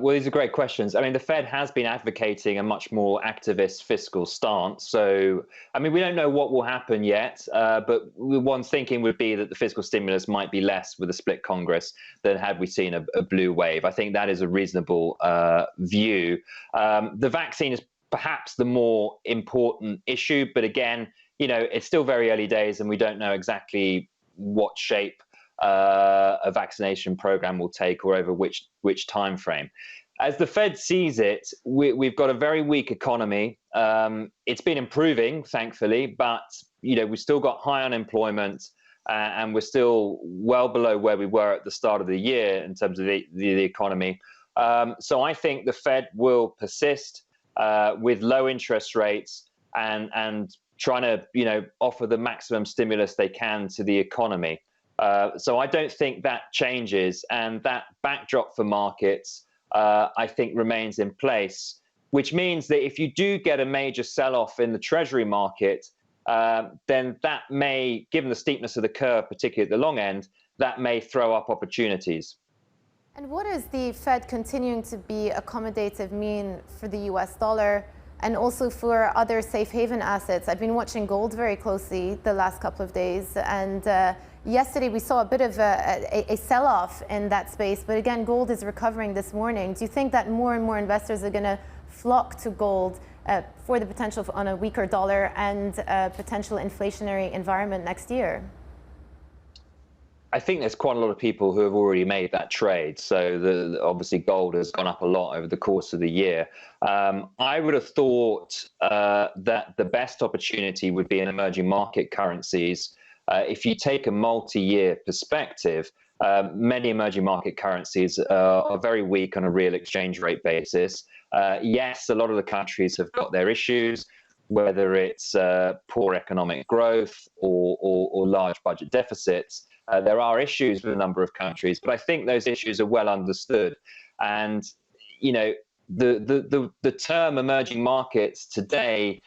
Well, these are great questions. I mean, the Fed has been advocating a much more activist fiscal stance. So, I mean, we don't know what will happen yet, but one's thinking would be that the fiscal stimulus might be less with a split Congress than had we seen a blue wave. I think that is a reasonable view. The vaccine is perhaps the more important issue, but again, it's still very early days, and we don't know exactly what shape a vaccination program will take or over which time frame. As the Fed sees it, we've got a very weak economy. It's been improving, thankfully, but we've still got high unemployment, and we're still well below where we were at the start of the year in terms of the economy. So I think the Fed will persist with low interest rates and trying to offer the maximum stimulus they can to the economy. So I don't think that changes, and that backdrop for markets, I think, remains in place, which means that if you do get a major sell-off in the Treasury market, then that may, given the steepness of the curve, particularly at the long end, that may throw up opportunities. And what is the Fed continuing to be accommodative mean for the US dollar and also for other safe haven assets? I've been watching gold very closely the last couple of days, and yesterday we saw a bit of a sell-off in that space, but again, gold is recovering this morning. Do you think that more and more investors are going to flock to gold for the potential on a weaker dollar and potential inflationary environment next year? I think there's quite a lot of people who have already made that trade. So obviously gold has gone up a lot over the course of the year. I would have thought that the best opportunity would be in emerging market currencies. If you take a multi-year perspective, many emerging market currencies are very weak on a real exchange rate basis. Yes, a lot of the countries have got their issues, whether it's poor economic growth or large budget deficits. There are issues with a number of countries, but I think those issues are well understood. And, the term emerging markets today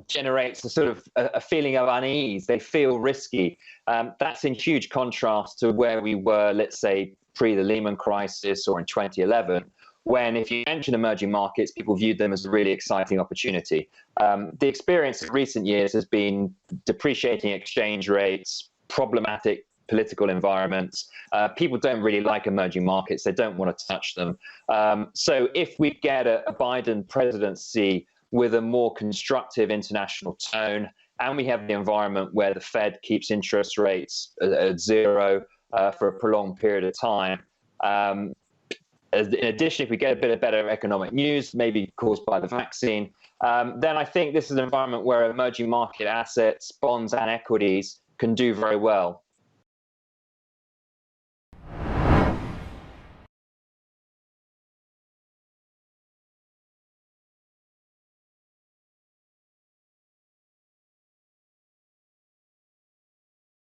generates a sort of a feeling of unease. They feel risky. That's in huge contrast to where we were, let's say, pre the Lehman crisis or in 2011, when if you mention emerging markets, people viewed them as a really exciting opportunity. The experience of recent years has been depreciating exchange rates, problematic political environments. People don't really like emerging markets. They don't want to touch them. So if we get a Biden presidency with a more constructive international tone, and we have the environment where the Fed keeps interest rates at zero for a prolonged period of time, in addition, if we get a bit of better economic news, maybe caused by the vaccine, then I think this is an environment where emerging market assets, bonds and equities can do very well.